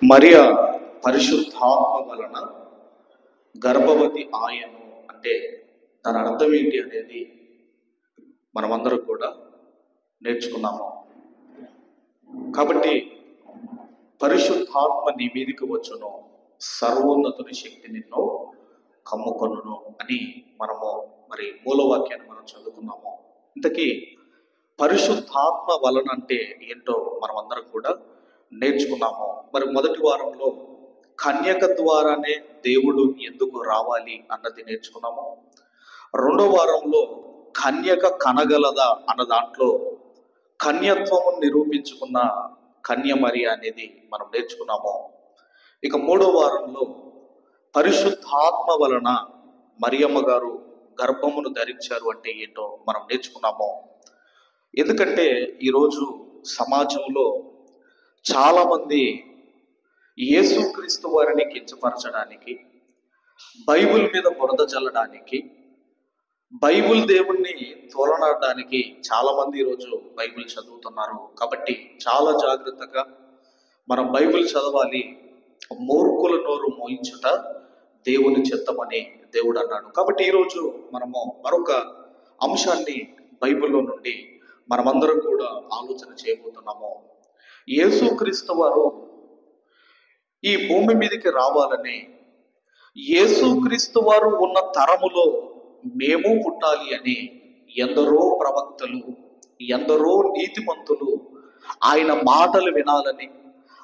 మరియ పరిశుద్ధాత్మ వలన గర్భవతి ఆయను అంటే దాని అర్థం ఏంటి అనేది మనమందరం కూడా నేర్చుకున్నాము. కాబట్టి పరిశుద్ధాత్మ నీ మీదికి వచ్చును, సర్వోన్నతుని శక్తి నిన్ను కమ్ముకొనును అని మనము మూలవాక్యాన్ని మనం చదువుకున్నాము. ఇంతకీ పరిశుద్ధాత్మ వలన అంటే ఏంటో మనమందరం కూడా నేర్చుకున్నాము. మొదటి వారంలో కన్యక ద్వారానే దేవుడు ఎందుకు రావాలి అన్నది నేర్చుకున్నాము. రెండో వారంలో కన్యక కనగలదా అన్న దాంట్లో కన్యత్వము నిరూపించుకున్న కన్య మరియ అనేది మనం నేర్చుకున్నాము. ఇక మూడో వారంలో పరిశుద్ధాత్మ వలన మరియమ్మ గారు గర్భమును ధరించారు అంటే ఏంటో మనం నేర్చుకున్నాము. ఎందుకంటే ఈరోజు సమాజంలో చాలామంది యేసుక్రీస్తు వారిని కించపరచడానికి, బైబిల్ మీద బురద చల్లడానికి, బైబిల్ దేవుణ్ణి తోలనాడడానికి చాలామంది ఈరోజు బైబిల్ చదువుతున్నారు. కాబట్టి చాలా జాగ్రత్తగా మనం బైబిల్ చదవాలి. మూర్ఖుల నోరు మోయించుట దేవుని చిత్తమని దేవుడు అన్నాడు. కాబట్టి ఈరోజు మనము మరొక అంశాన్ని బైబిల్లో నుండి మనమందరం కూడా ఆలోచన చేయబోతున్నాము. యేసుక్రీస్తు వారు ఈ భూమి మీదకి రావాలని, యేసుక్రీస్తు వారు ఉన్న తరములో మేము పుట్టాలి అని ఎందరో ప్రవక్తలు, ఎందరో నీతిమంతులు ఆయన మాటలు వినాలని,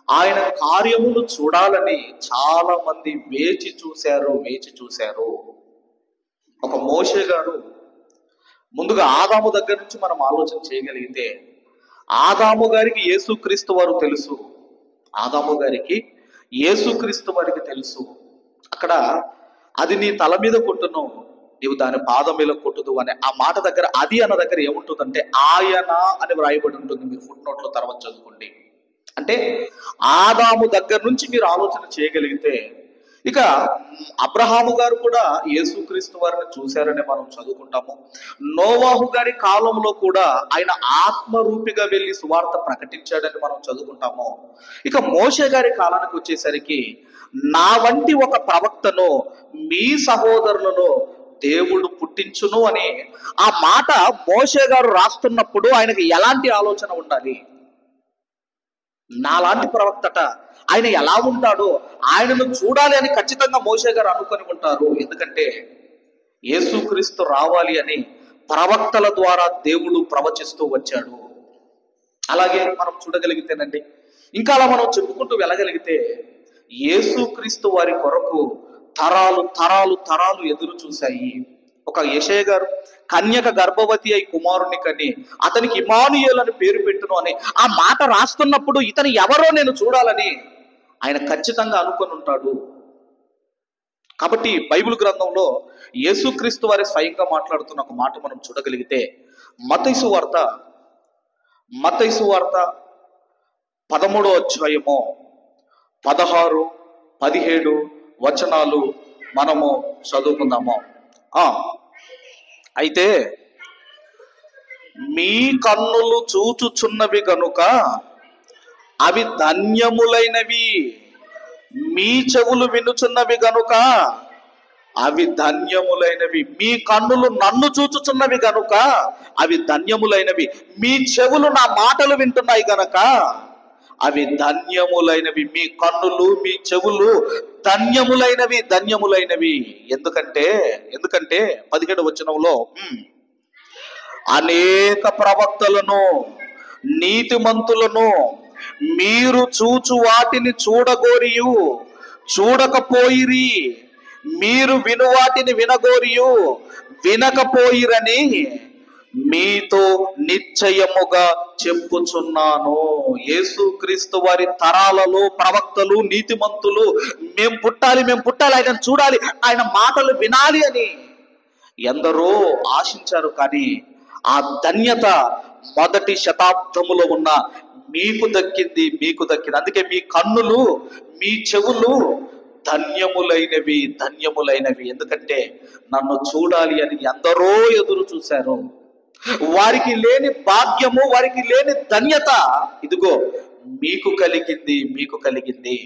ఆయన కార్యములు చూడాలని చాలా మంది వేచి చూశారు. ఒక మోషే గారు, ముందుగా ఆదాము దగ్గర నుంచి మనం ఆలోచన చేయగలిగితే, ఆదాము గారికి యేసుక్రీస్తు వారు తెలుసు, ఆదాము గారికి యేసుక్రీస్తు వారికి తెలుసు. అక్కడ అది నీ తల మీద కొట్టును, నీవు దాని పాదం మీద కొట్టుదు అనే ఆ మాట దగ్గర, అది అన్న దగ్గర ఏముంటుందంటే ఆయన అని వ్రాయబడి ఉంటుంది. మీరు ఫుట్ నోట్లో తర్వాత చదువుకోండి. అంటే ఆదాము దగ్గర నుంచి మీరు ఆలోచన చేయగలిగితే, ఇక అబ్రహాము గారు కూడా యేసుక్రీస్తు వారిని చూశారని మనం చదువుకుంటాము. నోవాహు గారి కాలంలో కూడా ఆయన ఆత్మరూపిగా వెళ్ళి సువార్త ప్రకటించాడని మనం చదువుకుంటాము. ఇక మోషే గారి కాలానికి వచ్చేసరికి, నా వంటి ఒక ప్రవక్తను మీ సహోదరులలో దేవుడు పుట్టించును అని ఆ మాట మోషే గారు రాస్తున్నప్పుడు ఆయనకి ఎలాంటి ఆలోచన ఉండాలి? నాలాంటి ప్రవక్తట, ఆయన ఎలా ఉంటాడో, ఆయనను చూడాలి అని ఖచ్చితంగా మోషే గారు అనుకొని ఉంటారు. ఎందుకంటే యేసుక్రీస్తు రావాలి అని ప్రవక్తల ద్వారా దేవుడు ప్రవచిస్తూ వచ్చాడు. అలాగే మనం చూడగలిగితేనండి, ఇంకా అలా మనం చెప్పుకుంటూ వెళ్ళగలిగితే, యేసుక్రీస్తు వారి కొరకు తరాలు తరాలు తరాలు ఎదురు చూశాయి. ఒక యెషయా గారు కన్యక గర్భవతి అయి కుమారుని కని అతనికి ఇమ్మానుయేలు అని పేరు పెట్టును అని ఆ మాట రాస్తున్నప్పుడు ఇతను ఎవరో నేను చూడాలని ఆయన ఖచ్చితంగా అనుకొని ఉంటాడు. కాబట్టి బైబిల్ గ్రంథంలో యేసుక్రీస్తు వారి స్వయంగా మాట్లాడుతున్న ఒక మాట మనం చూడగలిగితే, మత్తయి సువార్త 13వ అధ్యాయము 16, 17 వచనాలు మనము చదువుకుందాము. అయితే మీ కన్నులు చూచుచున్నవి గనుక అవి ధన్యములైనవి, మీ చెవులు వినుచున్నవి గనుక అవి ధన్యములైనవి. మీ కన్నులు నన్ను చూచుచున్నవి గనుక అవి ధన్యములైనవి, మీ చెవులు నా మాటలు వింటున్నాయి గనక అవి ధన్యములైనవి. మీ కన్నులు, మీ చెవులు ధన్యములైనవి. ఎందుకంటే 17వ వచనంలో, అనేక ప్రవక్తలను, నీతిమంతులను మీరు చూచు వాటిని చూడగోరియు చూడకపోయిరి, మీరు విను వాటిని వినగోరియు వినకపోయిరని మీతో నిశ్చయముగా చెప్పుచున్నాను. యేసుక్రీస్తు వారి తరాలలో ప్రవక్తలు, నీతిమంతులు మేము పుట్టాలి, ఆయన చూడాలి, ఆయన మాటలు వినాలి అని ఎందరో ఆశించారు. కానీ ఆ ధన్యత మొదటి శతాబ్దములో ఉన్న మీకు దక్కింది. అందుకే మీ కన్నులు, మీ చెవులు ధన్యములైనవి. ఎందుకంటే నన్ను చూడాలి అని ఎందరో ఎదురు చూశారు. వారికి లేని భాగ్యము, వారికి లేని ధన్యత ఇదిగో మీకు కలిగింది, మీకు కలిగింది.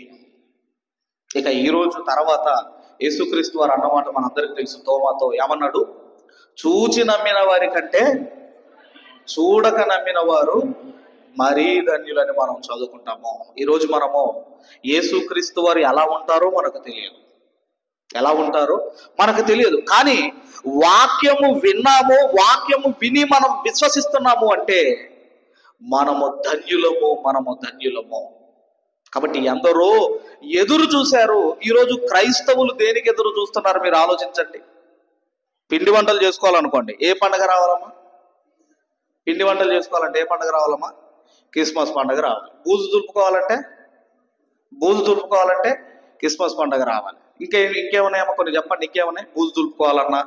ఇక ఈరోజు తర్వాత యేసుక్రీస్తు వారు అన్నమాట మనందరికీ తెలుసు. తోమాతో ఏమన్నాడు? చూచి నమ్మిన వారి కంటే చూడక నమ్మిన వారు మరీ ధన్యులని మనం చదువుకుంటాము. ఈరోజు మనము యేసుక్రీస్తు వారు ఎలా ఉంటారో మనకు తెలియదు, ఎలా ఉంటారో మనకు తెలియదు. కానీ వాక్యము విన్నాము, వాక్యము విని మనం విశ్వసిస్తున్నాము అంటే మనము ధన్యులము, మనము ధన్యులము. కాబట్టి ఎందరో ఎదురు చూశారు. ఈరోజు క్రైస్తవులు దేనికి ఎదురు చూస్తున్నారు మీరు ఆలోచించండి. పిండి వంటలు చేసుకోవాలనుకోండి, ఏ పండుగ రావాలమ్మా? పిండి వంటలు చేసుకోవాలంటే ఏ పండుగ రావాలమ్మా? క్రిస్మస్ పండుగ రావాలి. బూజు దులుపుకోవాలంటే క్రిస్మస్ పండుగ రావాలి. ఇంకేమున్నాయమ్మా? కొన్ని చెప్పండి. ఇంకేమున్నాయి? బూజు దులుపుకోవాలన్నా,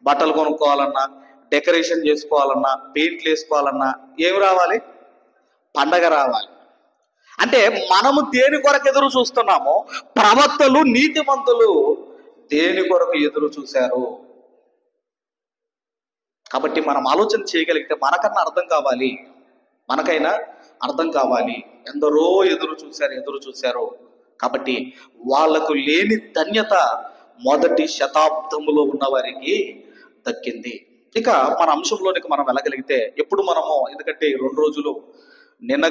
బట్టలు కొనుక్కోవాలన్నా, డెకరేషన్ చేసుకోవాలన్నా, పెయింట్లు వేసుకోవాలన్నా ఏమి రావాలి? పండగ రావాలి. అంటే మనము దేని కొరకు ఎదురు చూస్తున్నామో, ప్రవక్తలు నీతిమంతులు దేని కొరకు ఎదురు చూశారు. కాబట్టి మనం ఆలోచన చేయగలిగితే మనకన్నా అర్థం కావాలి, మనకైనా అర్థం కావాలి. ఎందరో ఎదురు చూశారు. కాబట్టి వాళ్లకు లేని ధన్యత మొదటి శతాబ్దములో ఉన్న వారికి దక్కింది. ఇక మన అంశంలోనికి మనం వెళ్ళగలిగితే ఎప్పుడు మనము, ఎందుకంటే 2 రోజులు నిన్న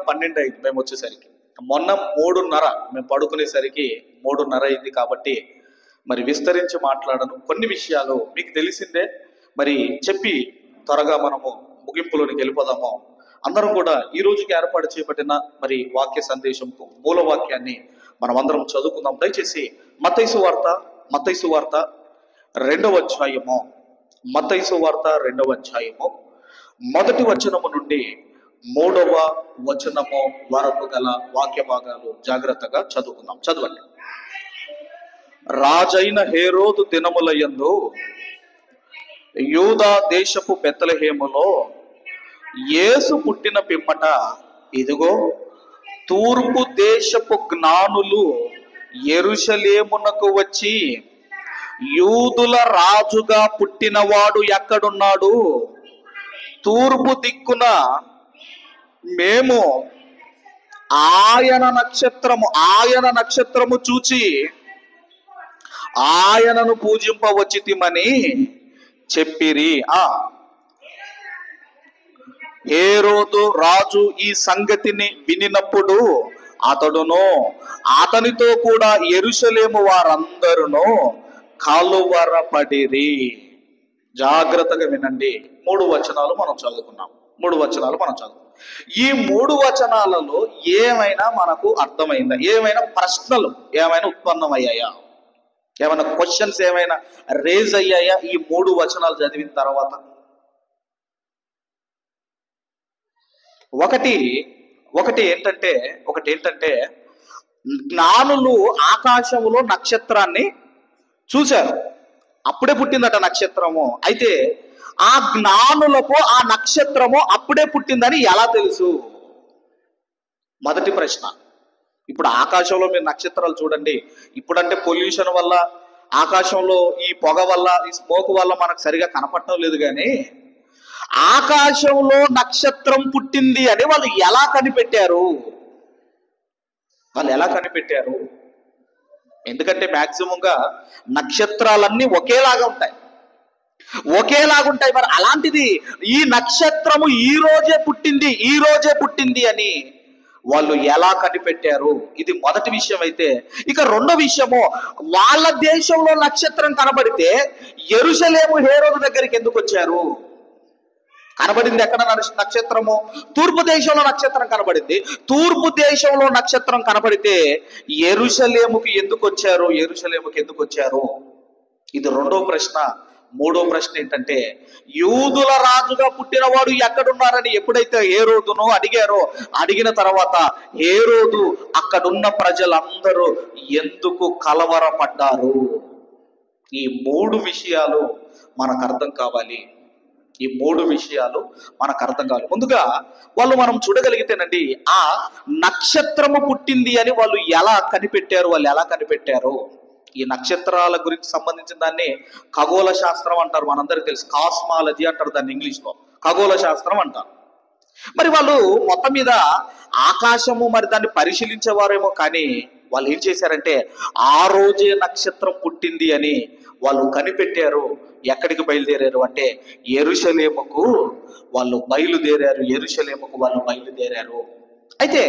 12 అయింది మేము వచ్చేసరికి, మొన్న 3:30 మేము పడుకునేసరికి 3:30 అయింది. కాబట్టి మరి విస్తరించి మాట్లాడను. కొన్ని విషయాలు మీకు తెలిసిందే, మరి చెప్పి త్వరగా మనము ముగింపులోనికి వెళ్ళిపోదాము. అందరం కూడా ఈ రోజుకి ఏర్పాటు చేయబడిన మరి వాక్య సందేశంకు మూల వాక్యాన్ని మనం అందరం చదువుకుందాం. దయచేసి మత్తయి సువార్త 2వ అధ్యాయము, మత్తయి సువార్త 2వ అధ్యాయము 1వ వచనము నుండి 3వ వచనము వరకు గల వాక్య భాగాలు జాగ్రత్తగా చదువుకుందాం. చదవండి. రాజైన హేరోదు దినముల యందు యూదా దేశపు బెత్లెహేములో యేసు పుట్టిన పిమ్మట, ఇదిగో తూర్పు దేశపు జ్ఞానులు యెరూషలేమునకు వచ్చి, యూదుల రాజుగా పుట్టినవాడు ఎక్కడున్నాడు? తూర్పు దిక్కున మేము ఆయన నక్షత్రము చూచి ఆయనను పూజింపవచ్చితిమని చెప్పిరి. హేరోదు రాజు ఈ సంగతిని వినినప్పుడు అతడును అతనితో కూడా యెరూషలేము వారందరూ కలువరపడిరి. జాగ్రత్తగా వినండి. 3 వచనాలు మనం చదువుకున్నాం. ఈ 3 వచనాలలో ఏమైనా మనకు అర్థమైందా? ఏమైనా ప్రశ్నలు ఏమైనా ఉత్పన్నమయ్యాయా? ఏమైనా క్వశ్చన్స్ ఏమైనా రేజ్ అయ్యాయా ఈ 3 వచనాలు చదివిన తర్వాత? ఒకటి ఏంటంటే జ్ఞానులు ఆకాశంలో నక్షత్రాన్ని చూశారు. అప్పుడే పుట్టిందట నక్షత్రము. అయితే ఆ జ్ఞానులకు ఆ నక్షత్రము అప్పుడే పుట్టిందని ఎలా తెలుసు? మొదటి ప్రశ్న. ఇప్పుడు ఆకాశంలో మీరు నక్షత్రాలు చూడండి. ఇప్పుడంటే పొల్యూషన్ వల్ల, ఆకాశంలో ఈ పొగ వల్ల, ఈ స్మోక్ వల్ల మనకు సరిగా కనపడటం లేదు. కానీ ఆకాశంలో నక్షత్రం పుట్టింది అని వాళ్ళు ఎలా కనిపెట్టారు? ఎందుకంటే మ్యాక్సిమంగా నక్షత్రాలన్నీ ఒకేలాగా ఉంటాయి. మరి అలాంటిది ఈ నక్షత్రము ఈ రోజే పుట్టింది అని వాళ్ళు ఎలా కనిపెట్టారు? ఇది మొదటి విషయం. అయితే ఇక రెండో విషయము, వాళ్ళ దేశంలో నక్షత్రం కనబడితే యెరూషలేము హేరోదు దగ్గరికి ఎందుకు వచ్చారు? కనబడింది ఎక్కడ నక్షత్రము? తూర్పు దేశంలో నక్షత్రం కనబడింది. తూర్పు దేశంలో నక్షత్రం కనబడితే యెరూషలేముకి ఎందుకు వచ్చారు? ఇది రెండో ప్రశ్న. మూడో ప్రశ్న ఏంటంటే, యూదుల రాజుగా పుట్టినవాడు ఎక్కడున్నారని ఎప్పుడైతే హేరోదును అడిగిన తర్వాత హేరోదు అక్కడున్న ప్రజలందరూ ఎందుకు కలవరపడ్డారు? ఈ 3 విషయాలు మనకు అర్థం కావాలి. ముందుగా వాళ్ళు మనం చూడగలిగితేనండి, ఆ నక్షత్రము పుట్టింది అని వాళ్ళు ఎలా కనిపెట్టారు? ఈ నక్షత్రాల గురించి సంబంధించిన దాన్ని ఖగోళ శాస్త్రం అంటారు. మనందరికీ తెలుసు. కాస్మాలజీ అంటారు దాన్ని ఇంగ్లీష్లో. ఖగోళ శాస్త్రం అంటారు. మరి వాళ్ళు మొత్తం మీద ఆకాశము మరి దాన్ని పరిశీలించేవారేమో, కానీ వాళ్ళు ఏం చేశారంటే ఆ రోజే నక్షత్రం పుట్టింది అని వాళ్ళు కనిపెట్టారు. ఎక్కడికి బయలుదేరారు అంటే యెరూషలేముకు వాళ్ళు బయలుదేరారు. యెరూషలేముకు వాళ్ళు బయలుదేరారు. అయితే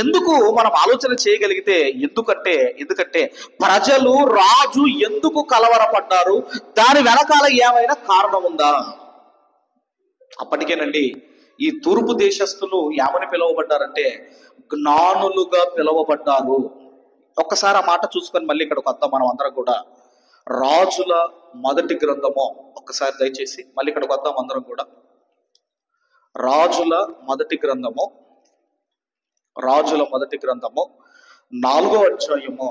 ఎందుకు మనం ఆలోచన చేయగలిగితే, ఎందుకంటే ప్రజలు రాజు ఎందుకు కలవరపడ్డారు, దాని వెనకాల ఏమైనా కారణం ఉందా? అప్పటికేనండి ఈ తూర్పు దేశస్థులు ఏమని పిలువబడ్డారంటే జ్ఞానులుగా పిలువబడ్డారు. ఒక్కసారి ఆ మాట చూసుకొని మళ్ళీ ఇక్కడికి వద్దాం మనం అందరం కూడా. రాజుల మొదటి గ్రంథము, ఒక్కసారి దయచేసి మళ్ళీ ఇక్కడికి వద్దాం అందరం కూడా. రాజుల మొదటి గ్రంథము 4వ అధ్యాయము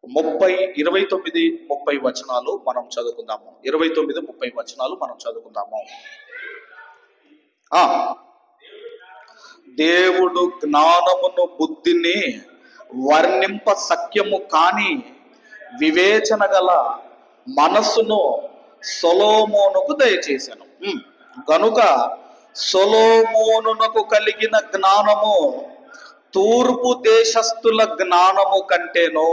29-30 వచనాలు మనం చదువుకుందాము. 29-30 వచనాలు మనం చదువుకుందాము. దేవుడు జ్ఞానమును బుద్ధిని వర్ణింప సఖ్యము కాని వివేచన గల మనస్సును సొలొమోనుకు దయచేశాను. గనుక సొలొమోనునకు కలిగిన జ్ఞానము తూర్పు దేశస్థుల జ్ఞానము కంటేనో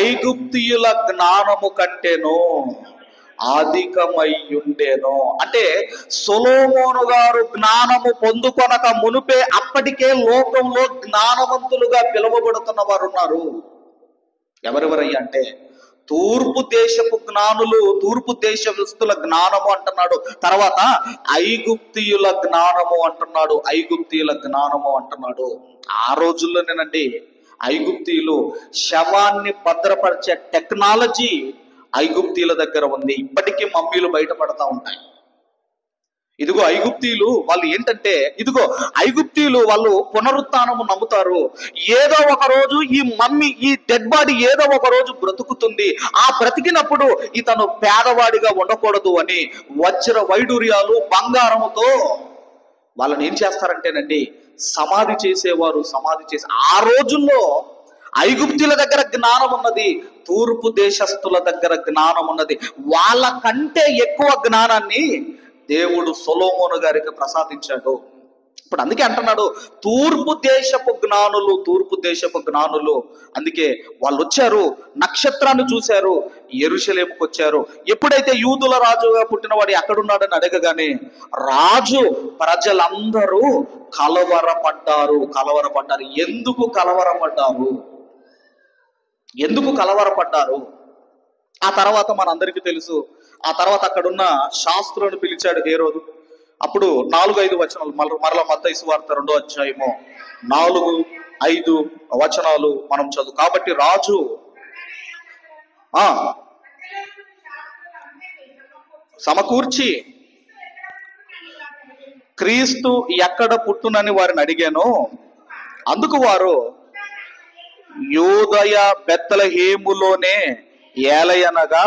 ఐగుప్తీయుల జ్ఞానము కంటేనో అధికమయ్యుండేనో. అంటే సొలొమోను గారు జ్ఞానము పొందుకొనక మునుపే అప్పటికే లోకంలో జ్ఞానవంతులుగా పిలువబడుతున్న వారు ఉన్నారు. ఎవరెవరయ్యా అంటే తూర్పు దేశపు జ్ఞానులు, తూర్పు దేశస్తుల జ్ఞానము అంటున్నాడు. తర్వాత ఐగుప్తీయుల జ్ఞానము అంటున్నాడు. ఆ రోజుల్లోనేనండి ఐగుప్తీయులు శవాన్ని భద్రపరిచే టెక్నాలజీ ఐగుప్తీయుల దగ్గర ఉంది. ఇప్పటికీ మమ్మీలు బయటపడతా ఉంటాయి. ఇదిగో ఐగుప్తీయులు వాళ్ళు ఏంటంటే, వాళ్ళు పునరుత్థానము నమ్ముతారు. ఏదో ఒక రోజు ఈ డెడ్ బాడీ ఏదో ఒక రోజు బ్రతుకుతుంది. ఆ బ్రతికినప్పుడు ఇతను పేదవాడిగా ఉండకూడదు అని వజ్ర వైడూర్యాలు బంగారముతో వాళ్ళని ఏం చేస్తారంటేనండి సమాధి చేసేవారు. ఆ రోజుల్లో ఐగుప్తుల దగ్గర జ్ఞానం ఉన్నది, తూర్పు దేశస్థుల దగ్గర జ్ఞానం ఉన్నది. వాళ్ళకంటే ఎక్కువ జ్ఞానాన్ని దేవుడు సొలొమోను గారికి ప్రసాదించాడు. ఇప్పుడు అందుకే అంటున్నాడు తూర్పు దేశపు జ్ఞానులు. అందుకే వాళ్ళు వచ్చారు, నక్షత్రాన్ని చూశారు, యెరూషలేముకు వచ్చారు. ఎప్పుడైతే యూదుల రాజుగా పుట్టినవాడు ఎక్కడున్నాడని అడగగానే రాజు ప్రజలందరూ కలవరపడ్డారు. ఎందుకు కలవరపడ్డారు? ఆ తర్వాత మనందరికీ తెలుసు. ఆ తర్వాత అక్కడున్న శాస్త్రులను పిలిచాడు హేరోదు. అప్పుడు 4-5 వచనాలు మరలా మత్తయి సువార్త 2వ అధ్యాయము 4-5 వచనాలు మనం చదువు. కాబట్టి రాజు సమకూర్చి క్రీస్తు ఎక్కడ పుట్టునని వారిని అడిగాను. అందుకు వారు యూదయ బెత్లెహేములోనే ఏలయనగా,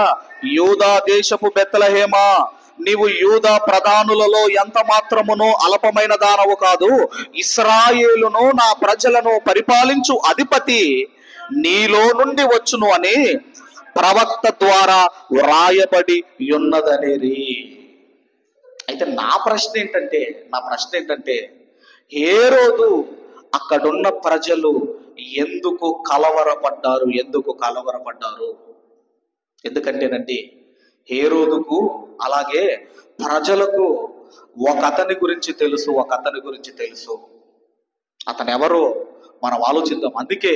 యూదా దేశపు బెత్లెహేమా, నీవు యూదా ప్రధానులలో ఎంత మాత్రమునో అల్పమైన దానవు కాదు. ఇశ్రాయేలును నా ప్రజలను పరిపాలించు అధిపతి నీలో నుండి వచ్చును అని ప్రవక్త ద్వారా వ్రాయబడి ఉన్నదనేది. అయితే నా ప్రశ్న ఏంటంటే హేరోదు అక్కడున్న ప్రజలు ఎందుకు కలవరపడ్డారు? ఎందుకంటేనండి హేరోదుకు అలాగే ప్రజలకు ఒక అతని గురించి తెలుసు. అతను ఎవరో మనం ఆలోచిద్దాం. అందుకే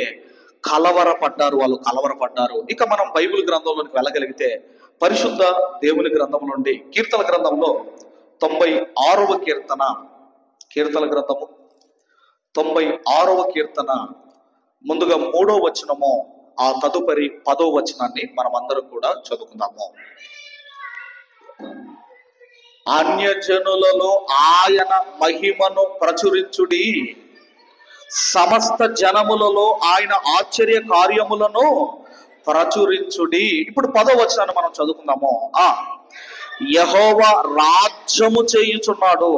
వాళ్ళు కలవరపడ్డారు. ఇక మనం బైబిల్ గ్రంథంలోనికి వెళ్ళగలిగితే పరిశుద్ధ దేవుని గ్రంథం నుండి కీర్తన గ్రంథంలో 96వ కీర్తన గ్రంథము 96వ కీర్తన ముందుగా 3వ వచనము, ఆ తదుపరి 10వ వచనాన్ని మనం అందరం కూడా చదువుకుందాము. అన్యజనులలో ఆయన మహిమను ప్రచురించుడి, సమస్త జనములలో ఆయన ఆశ్చర్య కార్యములను ప్రచురించుడి. ఇప్పుడు 10వ వచనాన్ని మనం చదువుకుందాము. యెహోవా రాజ్యము చేయుచున్నాడు,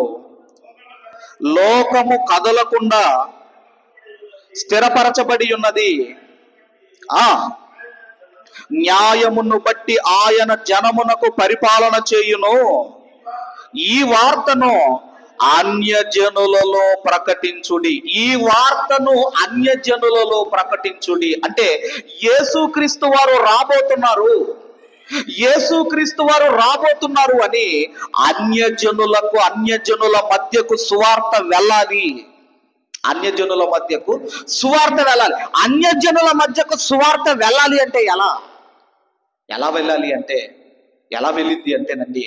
లోకము కదలకుండా స్థిరపరచబడి ఉన్నది. న్యాయమును బట్టి ఆయన జనమునకు పరిపాలన చేయును. ఈ వార్తను అన్యజనులలో ప్రకటించుడి. ఈ వార్తను అన్యజనులలో ప్రకటించుడి అంటే యేసుక్రీస్తు వారు రాబోతున్నారు, యేసుక్రీస్తు వారు రాబోతున్నారు అని అన్యజనులకు, అన్యజనుల మధ్యకు సువార్త వెళ్ళాలి. అన్యజనుల మధ్యకు సువార్త వెళ్ళాలి. అన్యజనుల మధ్యకు సువార్త వెళ్ళాలి అంటే ఎలా వెళ్ళాలి అంటే, ఎలా వెళ్ళింది అంటేనండి,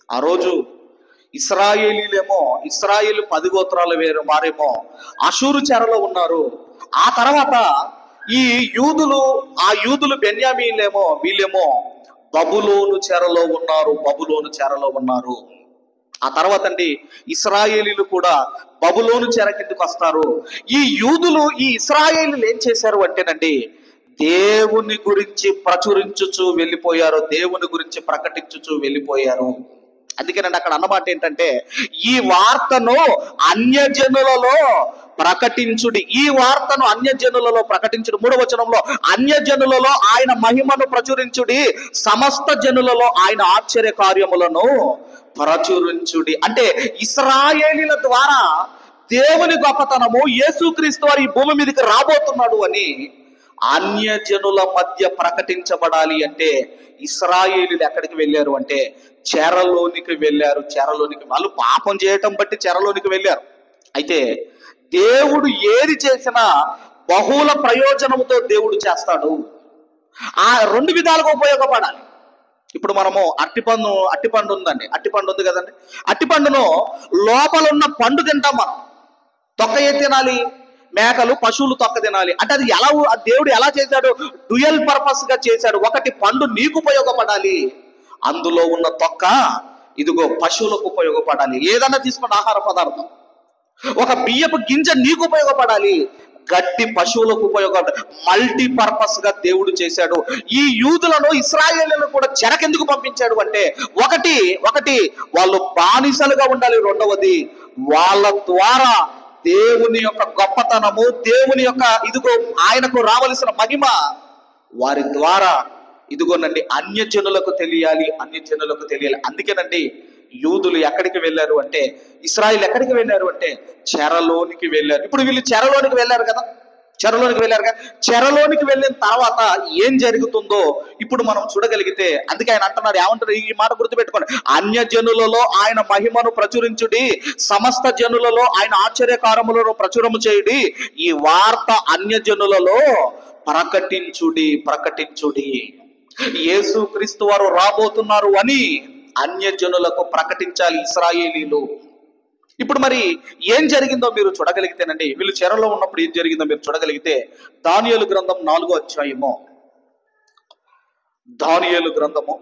ఆ రోజు ఇశ్రాయేలీలేమో, ఇశ్రాయేలు 10 గోత్రాలు వేరు వారేమో అషూరు చెరలో ఉన్నారు. ఆ తర్వాత ఈ యూదులు, ఆ యూదులు బెన్యామీలేమో, వీళ్ళేమో బబులోను చెరలో ఉన్నారు, బబులోను చెరలో ఉన్నారు. ఆ తర్వాత అండి ఇశ్రాయేలీలు కూడా బబులోను చెర కిందకు వస్తారు. ఈ యూదులు, ఈ ఇశ్రాయేలీలు ఏం చేశారు అంటేనండి, దేవుని గురించి ప్రచురించుచు వెళ్ళిపోయారు, దేవుని గురించి ప్రకటించుచు వెళ్ళిపోయారు. అందుకేనండి అక్కడ అన్నమాట ఏంటంటే, ఈ వార్తను అన్యజనులలో ప్రకటించుడి, ఈ వార్తను అన్యజనులలో ప్రకటించుడి. 3వ వచనంలో అన్యజనులలో ఆయన మహిమను ప్రచురించుడి, సమస్త జనులలో ఆయన ఆశ్చర్య కార్యములను ప్రచురించుడి. అంటే ఇశ్రాయేలీల ద్వారా దేవుని గొప్పతనము, యేసుక్రీస్తు వారు ఈ భూమి మీదకి రాబోతున్నాడు అని అన్యజనుల మధ్య ప్రకటించబడాలి. అంటే ఇశ్రాయేలీలు ఎక్కడికి వెళ్ళారు అంటే చెరలోనికి వెళ్ళారు. చెరలోనికి వాళ్ళు పాపం చేయటం బట్టి చెరలోనికి వెళ్ళారు. అయితే దేవుడు ఏది చేసినా బహుళ ప్రయోజనంతో దేవుడు చేస్తాడు. ఆ 2 విధాలుగా ఉపయోగపడాలి. ఇప్పుడు మనము అట్టిపండు ఉందండి, అట్టిపండు ఉంది కదండి, అట్టిపండును లోపల ఉన్న పండు తింటాం మనం. తొక్క ఏ తినాలి? మేకలు, పశువులు తొక్క తినాలి. అంటే అది దేవుడు ఎలా చేశాడు? డ్యూయల్ పర్పస్ గా చేశాడు. ఒకటి పండు నీకు ఉపయోగపడాలి, అందులో ఉన్న తొక్క ఇదిగో పశువులకు ఉపయోగపడాలి. ఏదన్నా తీసుకున్న ఆహార పదార్థం, ఒక బియ్యపు గింజ నీకు ఉపయోగపడాలి, గడ్డి పశువులకు ఉపయోగపడాలి. మల్టీ పర్పస్ గా దేవుడు చేశాడు. ఈ యూదులను, ఇశ్రాయేలీలను కూడా చెరకెందుకు పంపించాడు అంటే, ఒకటి వాళ్ళు బానిసలుగా ఉండాలి, రెండవది వాళ్ళ ద్వారా దేవుని యొక్క గొప్పతనము, దేవుని యొక్క ఇదిగో ఆయనకు రావలసిన మహిమ వారి ద్వారా ఇదిగోనండి అన్యజనులకు తెలియాలి, అన్యజనులకు తెలియాలి. అందుకేనండి యూదులు ఎక్కడికి వెళ్ళారు అంటే, ఇశ్రాయేలు ఎక్కడికి వెళ్ళారు అంటే చెరలోనికి వెళ్ళారు. ఇప్పుడు వీళ్ళు చెరలోనికి వెళ్ళారు కదా, చెరలోనికి వెళ్ళిన తర్వాత ఏం జరుగుతుందో ఇప్పుడు మనం చూడగలిగితే, అందుకే ఆయన అంటున్నాడు, ఏమంటారు ఈ మాట గుర్తుపెట్టుకోండి, అన్యజనులలో ఆయన మహిమను ప్రచురించుడి, సమస్త జనులలో ఆయన ఆశ్చర్యకారములను ప్రచురము చేయుడి, ఈ వార్త అన్యజనులలో ప్రకటించుడి. యేసుక్రీస్తు వారు రాబోతున్నారు అని అన్యజనులకు ప్రకటించాలి ఇశ్రాయేలీలు. ఇప్పుడు మరి ఏం జరిగిందో మీరు చూడగలిగితేనండి, వీళ్ళు చెరలో ఉన్నప్పుడు ఏం జరిగిందో మీరు చూడగలిగితే, దానియేలు గ్రంథం 4వ అధ్యాయము, దానియేలు గ్రంథము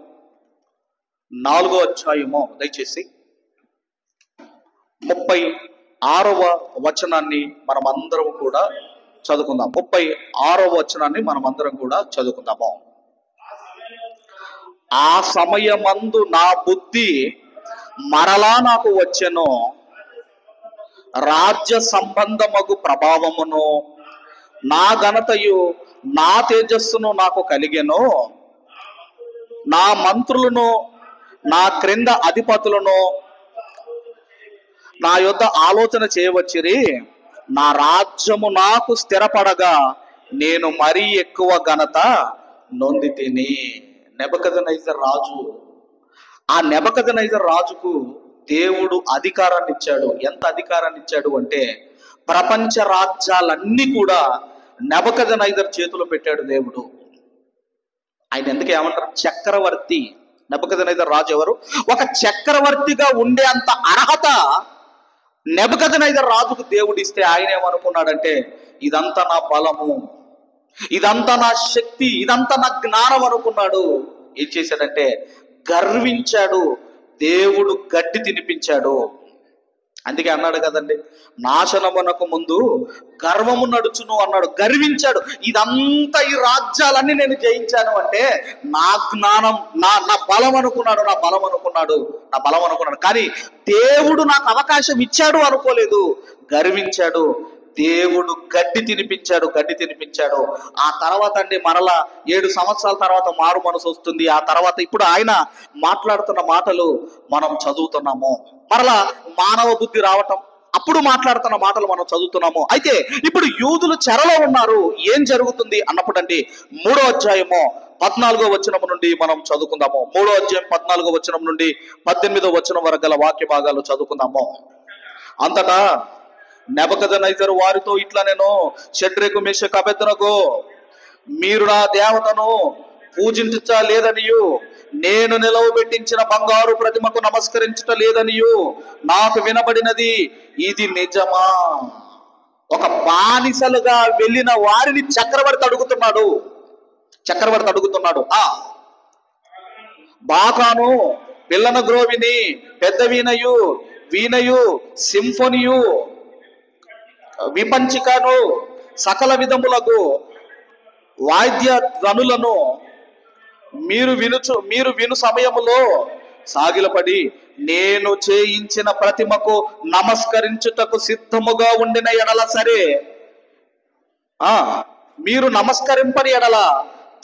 4వ అధ్యాయము దయచేసి 36వ వచనాన్ని మనం అందరం కూడా చదువుకుందాం. 36వ వచనాన్ని మనం అందరం కూడా చదువుకుందాము. ఆ సమయమందు నా బుద్ధి మరలా నాకు వచ్చెను, రాజ్య సంబంధమగు ప్రభావమును, నా ఘనతయు నా తేజస్సును నాకు కలిగెను, నా మంత్రులను, నా క్రింద అధిపతులను నా యొద్ద ఆలోచన చేయవచ్చిరి, నా రాజ్యము నాకు స్థిరపడగా నేను మరీ ఎక్కువ ఘనత నొందితిని. నెబుకద్నెజర్ రాజు, ఆ నెబుకద్నెజర్ రాజుకు దేవుడు అధికారాన్ని ఇచ్చాడు. ఎంత అధికారాన్ని ఇచ్చాడు అంటే, ప్రపంచ రాజ్యాలన్నీ కూడా నెబుకద్నెజర్ చేతిలో పెట్టాడు దేవుడు. ఆయన ఎందుకు ఏమంటారు? చక్రవర్తి. నెబుకద్నెజర్ రాజు ఎవరు? ఒక చక్రవర్తిగా ఉండే అంత అర్హత నెబుకద్నెజర్ రాజుకు దేవుడు ఇస్తే ఆయన ఏమనుకున్నాడంటే, ఇదంతా నా బలము, ఇదంతా నా శక్తి, ఇదంతా నా జ్ఞానం అనుకున్నాడు. ఏం చేశాడంటే గర్వించాడు. దేవుడు గడ్డి తినిపించాడు. అందుకే అన్నాడు కదండి, నాశనమునకు ముందు గర్వము నడుచును అన్నాడు. గర్వించాడు. ఇదంతా, ఈ రాజ్యాలన్నీ నేను జయించాను అంటే నా జ్ఞానం, నా బలం అనుకున్నాడు, నా బలం అనుకున్నాడు. కానీ దేవుడు నాకు అవకాశం ఇచ్చాడు అనుకోలేదు, గర్వించాడు. దేవుడు గడ్డి తినిపించాడు. ఆ తర్వాత అండి మరలా 7 సంవత్సరాల తర్వాత మారు మనసు వస్తుంది. ఆ తర్వాత ఇప్పుడు ఆయన మాట్లాడుతున్న మాటలు మనం చదువుతున్నాము. మరలా మానవ బుద్ధి రావటం, అప్పుడు మాట్లాడుతున్న మాటలు మనం చదువుతున్నాము. అయితే ఇప్పుడు యూదులు చెరలో ఉన్నారు. ఏం జరుగుతుంది అన్నప్పుడు అండి 3వ అధ్యాయము 14వ వచనం నుండి మనం చదువుకుందాము. 3వ అధ్యాయం 14వ వచనం నుండి 18వ వచనం వరకు గల వాక్య భాగాలు చదువుకుందాము. అంతటా నెబుకద్నెజరు వారితో ఇట్లా నేను షడ్రకు మెషకు అబేద్నెగో, మీరు నా దేవతను పూజించలేదనియు నేను నిలవబెట్టించిన బంగారు ప్రతిమకు నమస్కరించట లేదనియు నాకు వినబడినది, ఇది నిజమా? ఒక బానిసలుగా వెళ్ళిన వారిని చక్రవర్తి అడుగుతున్నాడు. బాకాను, పిల్లన గ్రోవిని, పెద్ద వీణయు, సింఫోనియు, విపంచికను, సకల విధములకు వాద్య ధ్వనులను మీరు విను సమయములో సాగిలపడి నేను చేయించిన ప్రతిమకు నమస్కరించుటకు సిద్ధముగా ఉండిన ఎడల సరే, మీరు నమస్కరింపని ఎడల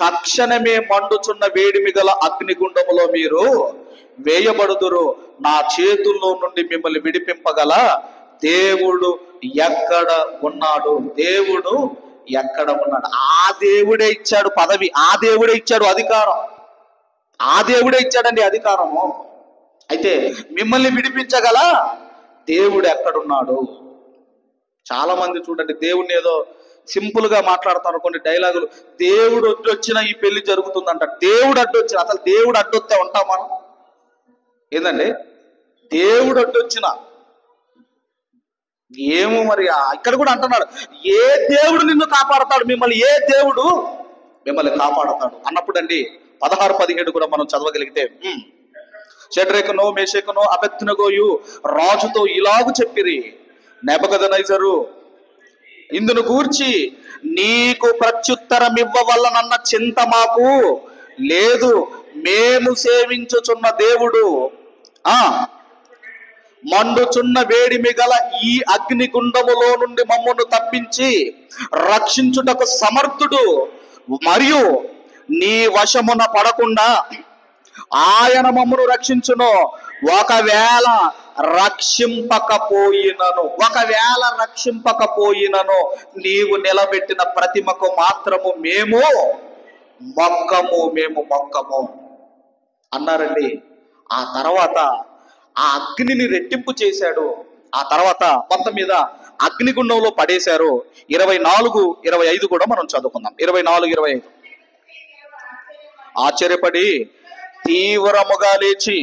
తక్షణమే మండుచున్న వేడిమి గల అగ్నిగుండములో మీరు వేయబడుదురు. నా చేతుల్లో నుండి మిమ్మల్ని విడిపింపగల దేవుడు ఎక్కడ ఉన్నాడు? ఆ దేవుడే ఇచ్చాడు పదవి, ఆ దేవుడే ఇచ్చాడు అధికారం, ఆ దేవుడే ఇచ్చాడండి అధికారము. అయితే మిమ్మల్ని విడిపించగల దేవుడు ఎక్కడున్నాడు? చాలా మంది చూడండి దేవుడిని ఏదో సింపుల్ గా మాట్లాడతారు. కొన్ని డైలాగులు, దేవుడు అడ్డొచ్చిన ఈ పెళ్లి జరుగుతుందంట. దేవుడు అడ్డొచ్చిన, అసలు దేవుడు అడ్డొస్తే ఉంటాం మనం? ఏందండి దేవుడు అడ్డొచ్చిన ఏమో మరి. ఇక్కడ కూడా అంటున్నాడు, ఏ దేవుడు నిన్ను కాపాడతాడు? ఏ దేవుడు మిమ్మల్ని కాపాడతాడు అన్నప్పుడు అండి 16-17 కూడా మనం చదవగలిగితే, షడ్రెకును మేషకును అబేద్నెగోయు రాజుతో ఇలాగు చెప్పిరి, నెబుకద్నెజరు ఇందును గూర్చి నీకు ప్రత్యుత్తరం ఇవ్వవలనన్న చింత మాకు లేదు. మేము సేవించుచున్న దేవుడు మండుచున్న వేడిమి గల ఈ అగ్నిగుండములో నుండి మమ్మను తప్పించి రక్షించుటకు సమర్థుడు, మరియు నీ వశమున పడకుండా ఆయన మమ్మను రక్షించును. ఒకవేళ రక్షింపకపోయినను నీవు నిలబెట్టిన ప్రతిమకు మాత్రము మేము మొక్కము అన్నారండి. ఆ తర్వాత ఆ అగ్నిని రెట్టింపు చేశాడు. ఆ తర్వాత మొత్తం మీద అగ్నిగుండంలో పడేశారు. 24-25 కూడా మనం చదువుకుందాం. 24-25 ఆశ్చర్యపడి తీవ్రముగా లేచి,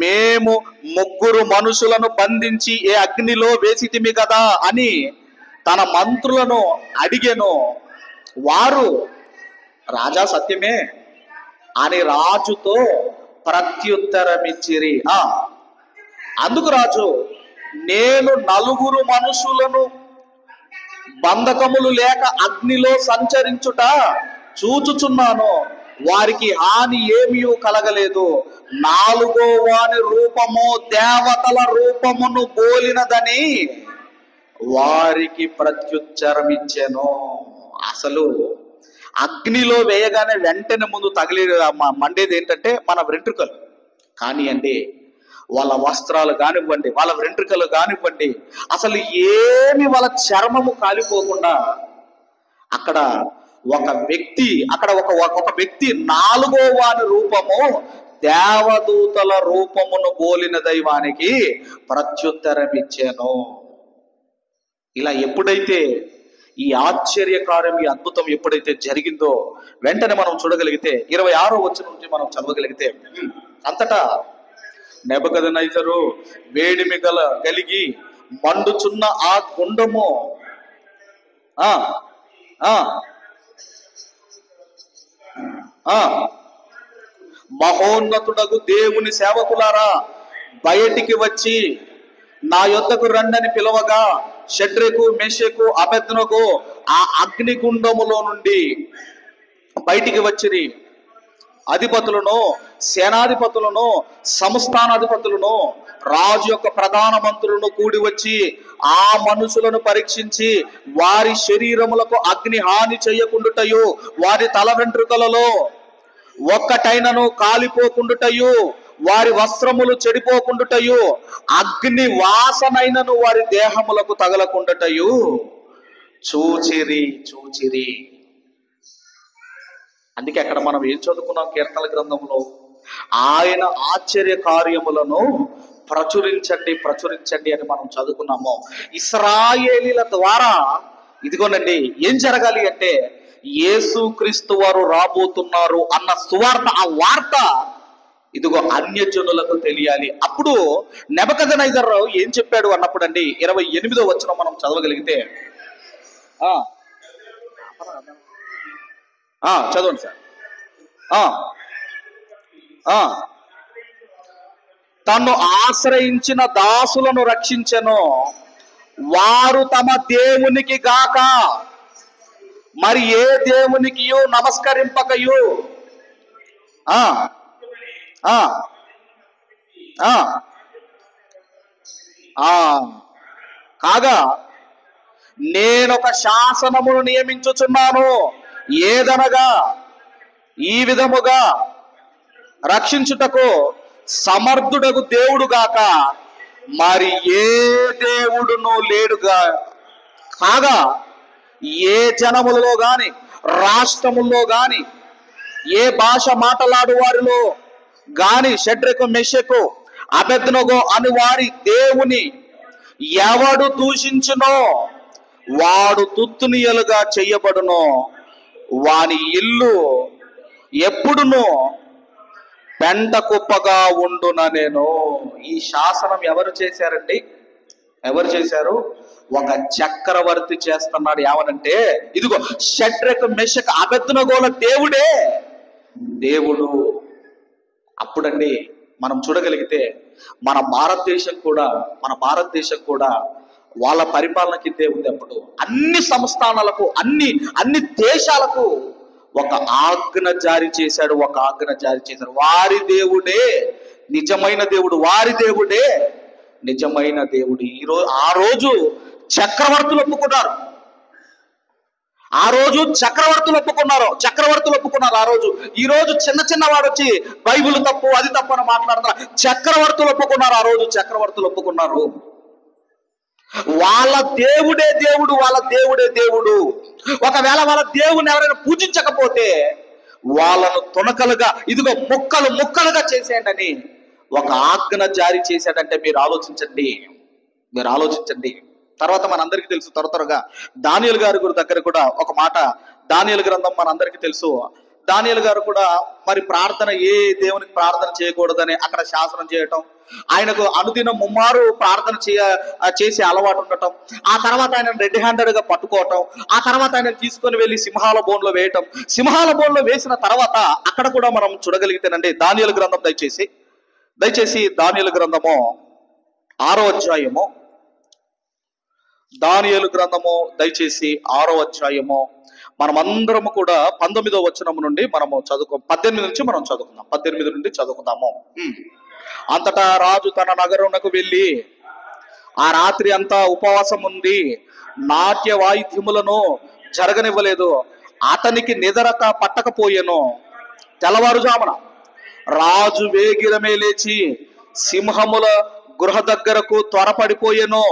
మేము 3 మనుషులను బంధించి ఏ అగ్నిలో వేసితిమి కదా అని తన మంత్రులను అడిగెను. వారు రాజా సత్యమే అని రాజుతో ప్రత్యుత్తరమిచ్చిరి. అందుకు రాజు, నేను 4 మనుషులను బంధకములు లేక అగ్నిలో సంచరించుట చూచుచున్నాను, వారికి హాని ఏమీ కలగలేదు. 4వ వాని రూపము దేవతల రూపమును పోలినదని వారికి ప్రత్యుత్తరమిచ్చెను. అసలు అగ్నిలో వేయగానే వెంటనే ముందు మండేది ఏంటంటే మన వెంట్రుకలు. కానీ అండి వాళ్ళ వస్త్రాలు కానివ్వండి, వాళ్ళ వెంట్రుకలు కానివ్వండి, అసలు ఏమి వాళ్ళ చర్మము కాలిపోకుండా అక్కడ ఒక వ్యక్తి 4వ వాని రూపము దేవదూతల రూపమును పోలిన దైవానికి ప్రత్యుత్తరమిచ్చాను. ఇలా ఎప్పుడైతే ఈ ఆశ్చర్యకార్యం, ఈ అద్భుతం ఎప్పుడైతే జరిగిందో వెంటనే మనం చూడగలిగితే 26వ వచనం నుంచి మనం చదవగలిగితే, అంతటా నెబుకద్నెజరు వేడిమి కలిగి మండుచున్న ఆ గుండము మహోన్నతుడగు దేవుని సేవకులారా బయటికి వచ్చి నా యొద్దకు రండని పిలవగా షడ్రకు మెషకు అబేద్నెగో ఆ అగ్నిగుండములో నుండి బయటికి వచ్చిరి. అధిపతులను, సేనాధిపతులను, సంస్థానాధిపతులను, రాజు యొక్క ప్రధాన మంత్రులను కూడి వచ్చి ఆ మనుషులను పరీక్షించి వారి శరీరములకు అగ్ని హాని చేయకుండుటయు, వారి తల వెంట్రుకలలో ఒక్కటైనను కాలిపోకుండుటయు, వారి వస్త్రములు చెడిపోకుండుటయు, అగ్ని వాసనైనను వారి దేహములకు తగలకుండుటయు చూచిరి. అందుకే అక్కడ మనం ఏం చదువుకున్నాం కీర్తనల గ్రంథంలో? ఆయన ఆశ్చర్య కార్యములను ప్రచురించండి అని మనం చదువుకున్నాము. ఇశ్రాయేలీల ద్వారా ఇదిగోనండి ఏం జరగాలి అంటే యేసుక్రీస్తు వారు రాబోతున్నారు అన్న సువార్త, ఆ వార్త ఇదిగో అన్యజనులకు తెలియాలి. అప్పుడు నెబుకద్నెజరు ఏం చెప్పాడు అన్నప్పుడు అండి 28వ వచనం మనం చదవగలిగితే, చదవండి సార్. తన్ను ఆశ్రయించిన దాసులను రక్షించెను, వారు తమ దేవునికి గాక మరి ఏ దేవునికి నమస్కరింపకయు కాగా నేనొక శాసనమును నియమించుచున్నాను, ఏదనగా ఈ విధముగా రక్షించుటకు సమర్థుడగు దేవుడు గాక మరి ఏ దేవుడును లేడుగా. కాగా ఏ జనములలో గాని, రాష్ట్రముల్లో గాని, ఏ భాష మాట్లాడు వారిలో గాని షడ్రకు, మెషకు, అబేద్నెగో అని వారి దేవుని ఎవడు దూషించునో వాడు తుత్తునియలుగా చెయ్యబడును, వాని ఇల్లు ఎప్పుడునో పెంట కుప్పగా ఉండున నేను. ఈ శాసనం ఎవరు చేశారండి? ఎవరు చేశారు? ఒక చక్రవర్తి చేస్తున్నాడు. ఏమనంటే ఇదిగో షడ్రకు, మెషకు, అబేద్నెగోల దేవుడే దేవుడు. అప్పుడండి మనం చూడగలిగితే మన భారతదేశం కూడా వాళ్ళ పరిపాలన కిందే ఉంది. అప్పుడు అన్ని సంస్థానాలకు, అన్ని దేశాలకు ఒక ఆజ్ఞ జారీ చేశాడు. వారి దేవుడే నిజమైన దేవుడు, వారి దేవుడే నిజమైన దేవుడు. ఆ రోజు చక్రవర్తులు ఒప్పుకున్నారు. ఆ రోజు. ఈ రోజు చిన్న వాడు వచ్చి బైబిల్ తప్పు, అది తప్పు అని మాట్లాడుతున్నారు. చక్రవర్తులు ఒప్పుకున్నారు. ఆ రోజు చక్రవర్తులు ఒప్పుకున్నారు. వాళ్ళ దేవుడే దేవుడు. ఒకవేళ వాళ్ళ దేవుని ఎవరైనా పూజించకపోతే వాళ్ళను తునకలుగా, ఇదిగో ముక్కలుగా చేసేయండి అని ఒక ఆజ్ఞ జారీ చేశాడంటే మీరు ఆలోచించండి. తర్వాత మనందరికీ తెలుసు, త్వరగా దానియేలు గారి దగ్గర కూడా ఒక మాట, దానియేలు గ్రంథం మనందరికీ తెలుసు. దానియేలు గారు కూడా మరి ప్రార్థన, ఏ దేవునికి ప్రార్థన చేయకూడదని అక్కడ శాసనం చేయటం, ఆయనకు అనుదినం ముమ్మారు ప్రార్థన చేసే అలవాటు ఉండటం, ఆ తర్వాత ఆయన రెడ్ హ్యాండెడ్ గా పట్టుకోవటం, ఆ తర్వాత ఆయన తీసుకొని వెళ్ళి సింహాల బోన్లో వేయటం. సింహాల బోన్లో వేసిన తర్వాత అక్కడ కూడా మనం చూడగలిగితేనండి దానియేలు గ్రంథం దయచేసి దానియేలు గ్రంథము 6వ అధ్యాయము, దానియేలు గ్రంథము దయచేసి 6వ అధ్యాయము మనమందరము కూడా 19వ వచనం నుండి మనము 18 నుంచి మనం చదువుకుందాం. 18 నుండి చదువుకుందాము. అంతటా రాజు తన నగరునకు వెళ్ళి ఆ రాత్రి అంతా ఉపవాసం ఉంది, నాట్య వాయిద్యములను జరగనివ్వలేదు. అతనికి నిద్రక పట్టకపోయెను. తెల్లవారుజామున రాజు వేగిరమే లేచి సింహముల గృహ దగ్గరకు త్వరపడిపోయెను.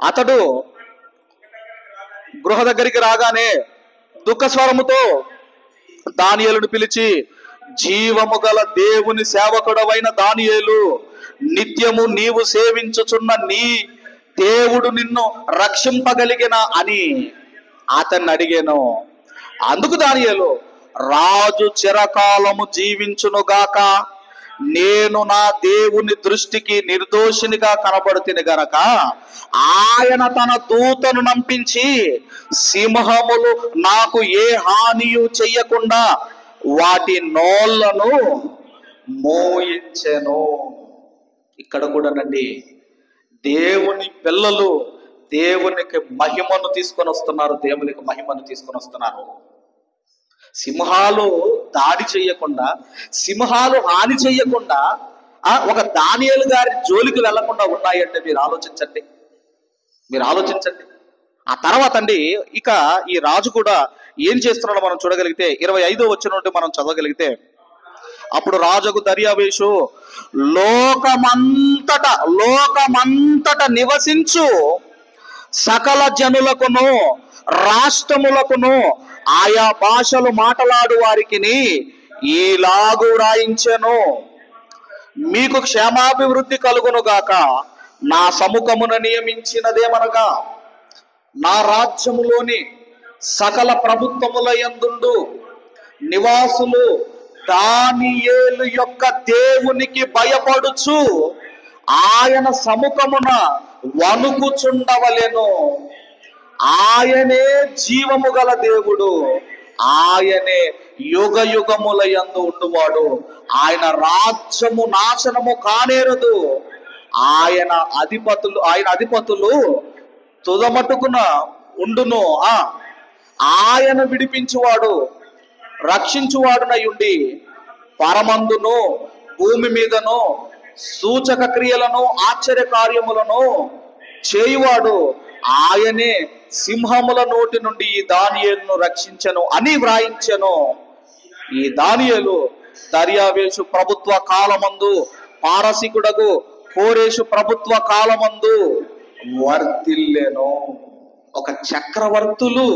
అతడు గృహ దగ్గరికి రాగానే దుఃఖస్వరముతో దానియేలును పిలిచి, జీవము గల దేవుని సేవకుడవైన దానియేలు, నిత్యము నీవు సేవించుచున్న నీ దేవుడు నిన్ను రక్షింపగలిగిన అని అతన్ని అడిగాను. అందుకు దానియేలు, రాజు చిరకాలము జీవించునుగాక, నేను నా దేవుని దృష్టికి నిర్దోషినిగా కనబడుతుంది గనక ఆయన తన దూతను నంపించి సింహములు నాకు ఏ హానియు చెయ్యకుండా వాటి నోళ్లను మోయించెను. ఇక్కడ కూడానండి దేవుని పిల్లలు దేవునికి మహిమను తీసుకొని వస్తున్నారు. సింహాలు దాడి చేయకుండా, సింహాలు హాని చేయకుండా ఒక దానియేలు గారి జోలికి వెళ్లకుండా ఉన్నాయంటే మీరు ఆలోచించండి. ఆ తర్వాత అండి ఇక ఈ రాజు కూడా ఏం చేస్తున్నాడో మనం చూడగలిగితే 25వ వచనం నుండి మనం చదవగలిగితే, అప్పుడు రాజుకు దర్యావేషు లోకమంతట నివసించు సకల జనులకును రాష్ట్రములకును ఆయా భాషలు మాట్లాడు వారికిని ఈలాగు వ్రాయించెను, మీకు క్షేమాభివృద్ధి కలుగును గాక. నా సముఖమున నియమించినదేమనగా, నా రాజ్యములోని సకల ప్రభుత్వముల యందుండు నివాసులు దానియేలు యొక్క దేవునికి భయపడుచు ఆయన సముఖమున వణుకుచుండవలెను. ఆయనే జీవము గల దేవుడు, ఆయనే యుగ యుగముల యందు ఉండువాడు. ఆయన రాజ్యము నాశనము కానేరదు. ఆయన అధిపతులు తుదమటుకున ఉండును. ఆయన విడిపించువాడు రక్షించువాడునై ఉండి పరమందును భూమి మీదను సూచక క్రియలను ఆశ్చర్య కార్యములను చేయువాడు. ఆయనే సింహముల నోటి నుండి ఈ దానియేలును రక్షించెను అని వ్రాయించెను. ఈ దానియేలు దర్యావేషు ప్రభుత్వ కాలమందు పారసికుడగు కోరేషు ప్రభుత్వ కాలమందు వర్ధిల్లెను. ఒక చక్రవర్తులు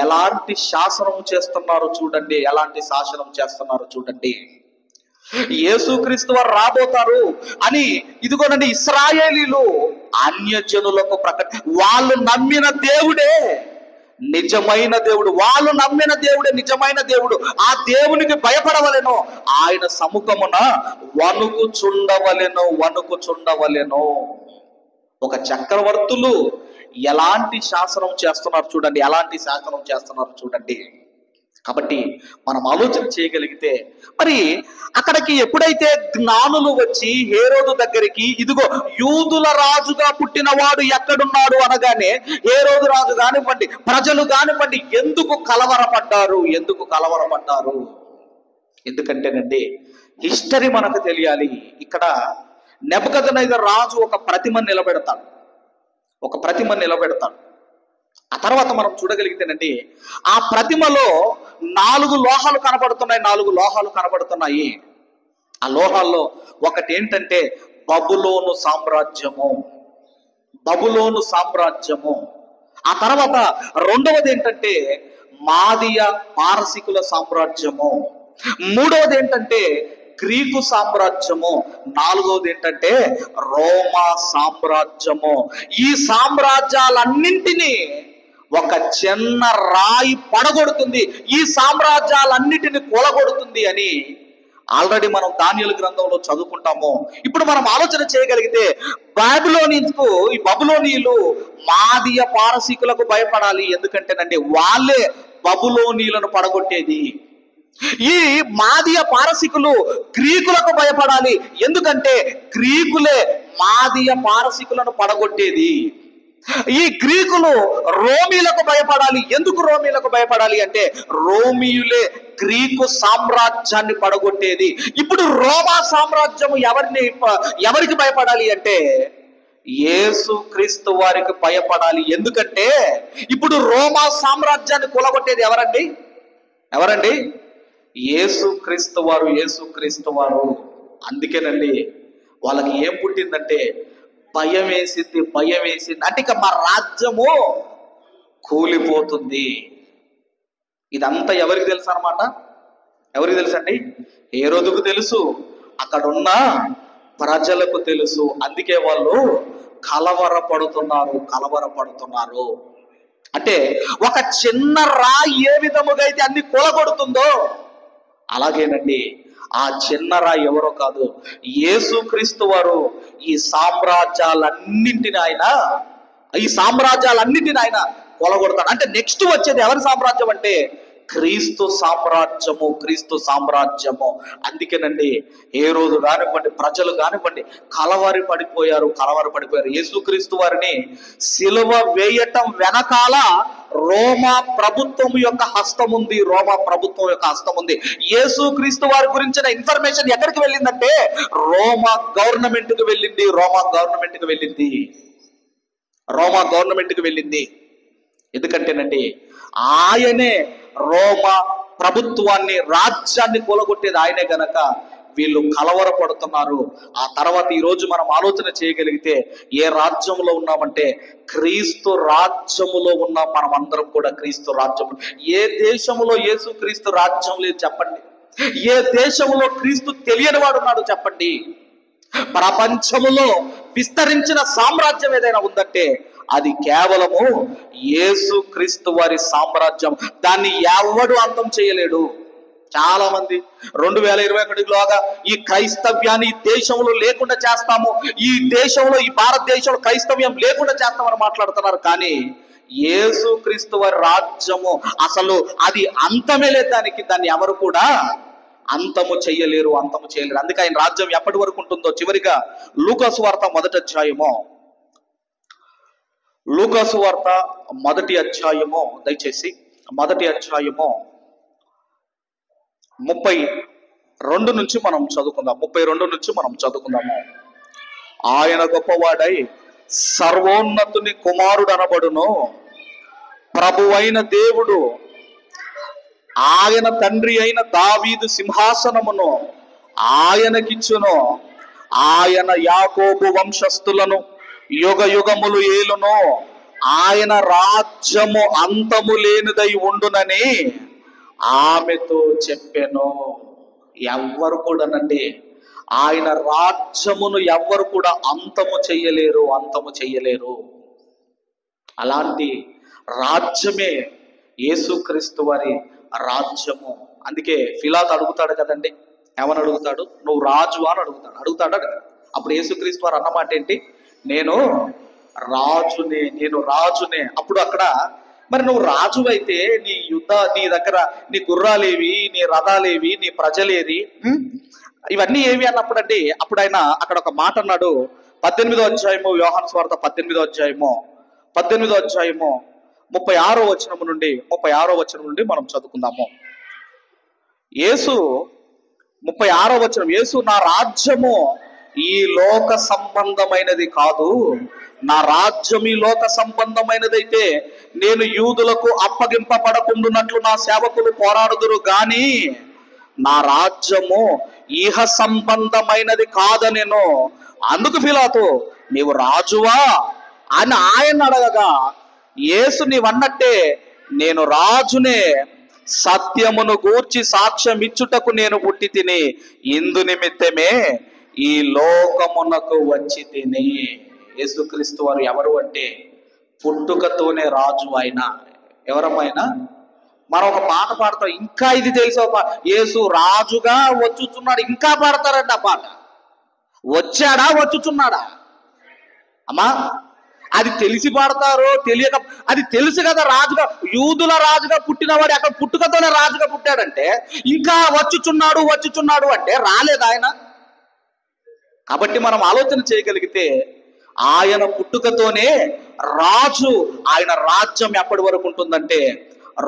ఎలాంటి శాసనం చేస్తున్నారు చూడండి, ఎలాంటి శాసనం చేస్తున్నారు చూడండి. యేసుక్రీస్తు వారు రాబోతారు అని ఇదిగోనండి ఇశ్రాయేలీలు అన్యజనులకు వాళ్ళు నమ్మిన దేవుడే నిజమైన దేవుడు. ఆ దేవునికి భయపడవలెను, ఆయన సముఖమున వణుకుచుండవలెను. ఒక చక్రవర్తులు ఎలాంటి శాసనం చేస్తున్నారు చూడండి. కాబట్టి మనం ఆలోచన చేయగలిగితే, మరి అక్కడికి ఎప్పుడైతే జ్ఞానులు వచ్చి హేరోదు దగ్గరికి, ఇదిగో యూదుల రాజుగా పుట్టిన వాడు ఎక్కడున్నాడు అనగానే హేరోదు రాజు కానివ్వండి, ప్రజలు కానివ్వండి ఎందుకు కలవరపడ్డారు? ఎందుకంటేనండి హిస్టరీ మనకు తెలియాలి. ఇక్కడ నెబుకద్నెజర్ రాజు ఒక ప్రతిమ నిలబెడతాడు. ఆ తర్వాత మనం చూడగలిగితేనండి ఆ ప్రతిమలో 4 లోహాలు కనబడుతున్నాయి. ఆ లోహాల్లో ఒకటి ఏంటంటే బబులోను సామ్రాజ్యము. ఆ తర్వాత రెండవది ఏంటంటే మాదియ పారసికుల సామ్రాజ్యము. మూడవది ఏంటంటే గ్రీకు సామ్రాజ్యము. నాలుగవది ఏంటంటే రోమా సామ్రాజ్యము. ఈ సామ్రాజ్యాలన్నింటినీ ఒక చిన్న రాయి పడగొడుతుంది, ఈ సామ్రాజ్యాలన్నిటిని కూలగొడుతుంది అని ఆల్రెడీ మనం దానియేలు గ్రంథంలో చదువుకుంటాము. ఇప్పుడు మనం ఆలోచన చేయగలిగితే ఈ బబులోనీయులు మాదియ పారసీకులకు భయపడాలి. ఎందుకంటేనండి వాళ్ళే బబులోనీయులను పడగొట్టేది. ఈ మాదియ పారసీకులు గ్రీకులకు భయపడాలి. ఎందుకంటే గ్రీకులే మాదియ పారసీకులను పడగొట్టేది. ఈ గ్రీకులు రోమీలకు భయపడాలి. ఎందుకు రోమీలకు భయపడాలి అంటే రోమీయులే గ్రీకు సామ్రాజ్యాన్ని పడగొట్టేది. ఇప్పుడు రోమా సామ్రాజ్యం ఎవరికి భయపడాలి అంటే యేసుక్రీస్తు వారికి భయపడాలి. ఎందుకంటే ఇప్పుడు రోమా సామ్రాజ్యాన్ని కూలగొట్టేది ఎవరండి? యేసుక్రీస్తు వారు. అందుకేనండి వాళ్ళకి ఏం పుట్టిందంటే భయం వేసింది. అంటే ఇక మా రాజ్యము కూలిపోతుంది. ఇదంతా ఎవరికి తెలుసు అన్నమాట? ఎవరికి తెలుసు అండి? హేరోదుకు తెలుసు, అక్కడున్న ప్రజలకు తెలుసు. అందుకే వాళ్ళు కలవరపడుతున్నారు. అంటే ఒక చిన్న రాయి ఏ విధముగా అయితే అన్ని కూలగొడుతుందో అలాగేనండి ఆ చిన్న రాయి ఎవరో కాదు, యేసుక్రీస్తు వారు ఈ సామ్రాజ్యాలన్నింటిని ఆయన కొలగొడతాడు. అంటే నెక్స్ట్ వచ్చేది ఎవరి సామ్రాజ్యం అంటే క్రీస్తు సామ్రాజ్యము. అందుకేనండి హేరోదు కానివ్వండి, ప్రజలు కానివ్వండి కలవరి పడిపోయారు. యేసుక్రీస్తు వారిని సిలువ వేయటం వెనకాల రోమా ప్రభుత్వం యొక్క హస్తం ఉంది. రోమా ప్రభుత్వం యొక్క హస్తం ఉంది. యేసు క్రీస్తు వారి గురించిన ఇన్ఫర్మేషన్ ఎక్కడికి వెళ్ళిందంటే రోమా గవర్నమెంట్కి వెళ్ళింది. రోమా గవర్నమెంట్కి వెళ్ళింది. రోమా గవర్నమెంట్కి వెళ్ళింది. ఎందుకంటేనండి ఆయనే రోమా ప్రభుత్వాన్ని, రాజ్యాన్ని కూలగొట్టేది ఆయనే గనక వీళ్ళు కలవరపడుతున్నారు. ఆ తర్వాత ఈరోజు మనం ఆలోచన చేయగలిగితే ఏ రాజ్యంలో ఉన్నామంటే క్రీస్తు రాజ్యములో ఉన్నాం. మనం అందరం కూడా క్రీస్తు రాజ్యము. ఏ దేశంలో యేసు క్రీస్తు రాజ్యం లేదు చెప్పండి? ఏ దేశంలో క్రీస్తు తెలియని వాడు ఉన్నాడు చెప్పండి? ప్రపంచములో విస్తరించిన సామ్రాజ్యం ఏదైనా ఉందంటే అది కేవలము యేసు క్రీస్తు వారి సామ్రాజ్యం. దాన్ని ఎవడు అంతం చేయలేడు. చాలా మంది 2021లోగా ఈ క్రైస్తవ్యాన్ని ఈ దేశంలో లేకుండా చేస్తాము, ఈ దేశంలో, ఈ భారతదేశంలో క్రైస్తవ్యం లేకుండా చేస్తామని మాట్లాడుతున్నారు. కానీ యేసు క్రీస్తు వారి రాజ్యము అసలు అది అంతమే లేదు. దాన్ని ఎవరు కూడా అంతము చేయలేరు. అందుకే ఆయన రాజ్యం ఎప్పటి వరకు ఉంటుందో చివరిగా లూకాసు వార్త మొదటి అధ్యాయము దయచేసి మొదటి అధ్యాయము 32 నుంచి మనం చదువుకుందాము. ఆయన గొప్పవాడై సర్వోన్నతుని కుమారుడు అనబడును. ప్రభువైన దేవుడు ఆయన తండ్రి అయిన దావీదు సింహాసనమును ఆయనకిచ్చును. ఆయన యాకోబు వంశస్థులను యుగ యుగములు ఏలును. ఆయన రాజ్యము అంతము లేనిదై ఉండునని ఆమెతో చెప్పెను. ఎవ్వరు కూడానండి ఆయన రాజ్యమును ఎవ్వరు కూడా అంతము చెయ్యలేరు. అలాంటి రాజ్యమే యేసుక్రీస్తు వారి రాజ్యము. అందుకే పిలాతు అడుగుతాడు కదండి, ఏమని అడుగుతాడు? నువ్వు రాజు అని అడుగుతాడు. అప్పుడు యేసుక్రీస్తు వారు అన్నమాట ఏంటి? నేను రాజునే. అప్పుడు అక్కడ మరి నువ్వు రాజు అయితే నీ దగ్గర నీ గుర్రాలేవి, నీ రథాలేవి, నీ ప్రజలేవి, ఇవన్నీ ఏవి అన్నప్పుడు అండి అప్పుడు ఆయన అక్కడ ఒక మాట అన్నాడు. 18వ అధ్యాయము, యోహాను సువార్త 18వ అధ్యాయము 36వ వచనం నుండి మనం చదువుకుందాము. యేసు 36వ వచనం, యేసు నా రాజ్యము ఈ లోక సంబంధమైనది కాదు. నా రాజ్యం ఈ లోక సంబంధమైనదైతే నేను యూదులకు అప్పగింపబడకుండునట్లు నా సేవకులు పోరాడుదురు గాని నా రాజ్యము ఇహ సంబంధమైనది కాదనెను. అందుకు పిలాతు నీవు రాజువా అని ఆయన అడగగా యేసు నీవన్నట్టే నేను రాజునే, సత్యమును గూర్చి సాక్ష్యం ఇచ్చుటకు నేను పుట్టి తిని, ఇందు నిమిత్తమే ఈ లోకమునకు వచ్చి తిని. యేసుక్రీస్తు వారు ఎవరు అంటే పుట్టుకతోనే రాజు. ఆయన ఎవరమైనా మనం ఒక పాట పాడతాం, ఇంకా ఇది తెలుసు, యేసు రాజుగా వచ్చుచున్నాడు, ఇంకా పాడతారంట ఆ పాట. వచ్చాడా వచ్చుచున్నాడా అమ్మా? అది తెలిసి పాడతారో తెలియక, అది తెలుసు కదా. రాజుగా, యూదుల రాజుగా పుట్టినవాడు అక్కడ పుట్టుకతోనే రాజుగా పుట్టాడంటే ఇంకా వచ్చుచున్నాడు అంటే రాలేదు ఆయన. కాబట్టి మనం ఆలోచన చేయగలిగితే ఆయన పుట్టుకతోనే రాజు. ఆయన రాజ్యం ఎప్పటి వరకు ఉంటుందంటే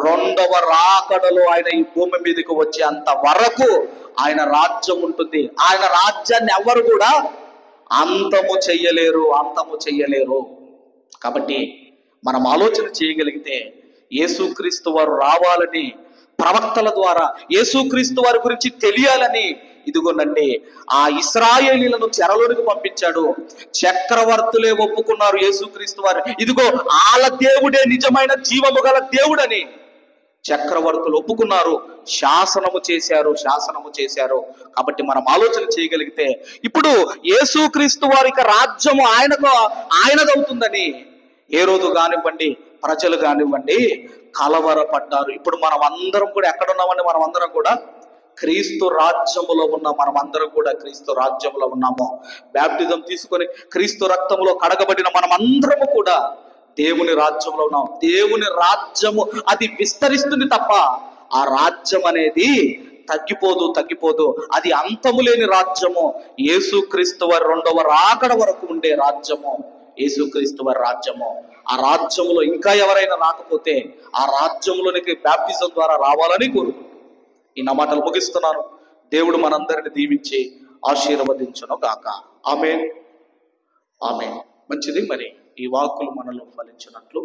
2వ రాకడలో ఆయన ఈ భూమి మీదకి వచ్చేంత వరకు ఆయన రాజ్యం ఉంటుంది. ఆయన రాజ్యాన్ని ఎవరు కూడా అంతము చెయ్యలేరు. కాబట్టి మనం ఆలోచన చేయగలిగితే యేసుక్రీస్తు వారు రావాలని, ప్రవక్తల ద్వారా యేసుక్రీస్తు వారి గురించి తెలియాలని, ఇదిగోనండి ఆ ఇశ్రాయేలీలను చెరలోనికి పంపించాడు. చక్రవర్తులే ఒప్పుకున్నారు యేసుక్రీస్తు వారు, ఇదిగో ఆల దేవుడే నిజమైన జీవము గల దేవుడని చక్రవర్తులు ఒప్పుకున్నారు, శాసనము చేశారు. కాబట్టి మనం ఆలోచన చేయగలిగితే ఇప్పుడు యేసుక్రీస్తు వారికి రాజ్యము ఆయనదవుతుందని హేరోదు కానివ్వండి, ప్రజలు కానివ్వండి కలవరపడ్డారు. ఇప్పుడు మనం అందరం కూడా ఎక్కడున్నామండి? మనం అందరం కూడా క్రీస్తు రాజ్యములో ఉన్నాం. మనం అందరం కూడా క్రీస్తు రాజ్యములో ఉన్నాము. బాప్టిజం తీసుకొని క్రీస్తు రక్తములో కడగబడిన మనం అందరము కూడా దేవుని రాజ్యంలో ఉన్నాం. దేవుని రాజ్యము అది విస్తరిస్తుంది తప్ప ఆ రాజ్యం అనేది తగ్గిపోదు. అది అంతము లేని రాజ్యము. యేసుక్రీస్తు వారి 2వ రాకడ వరకు ఉండే రాజ్యము యేసుక్రీస్తు వారి రాజ్యము. ఆ రాజ్యములో ఇంకా ఎవరైనా రాకపోతే ఆ రాజ్యంలోనికి బ్యాప్టిజం ద్వారా రావాలని కోరుకుంటున్నాను. ఈ నా మాటలు ముగిస్తున్నాను. దేవుడు మనందరిని దీవించి ఆశీర్వదించును గాక. ఆమేన్, ఆమేన్. మంచిది. మరి ఈ వాక్కులు మనలో ఫలించినట్లు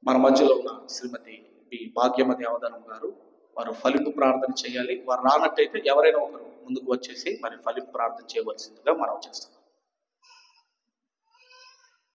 మన మధ్యలో ఉన్న శ్రీమతి బి భాగ్యమతి అవధానం గారు వారు ఫలింపు ప్రార్థన చేయాలి. వారు రానట్టయితే ఎవరైనా ఒకరు ముందుకు వచ్చేసి మరి ఫలింపు ప్రార్థన చేయవలసిందిగా మనం చేస్తాం.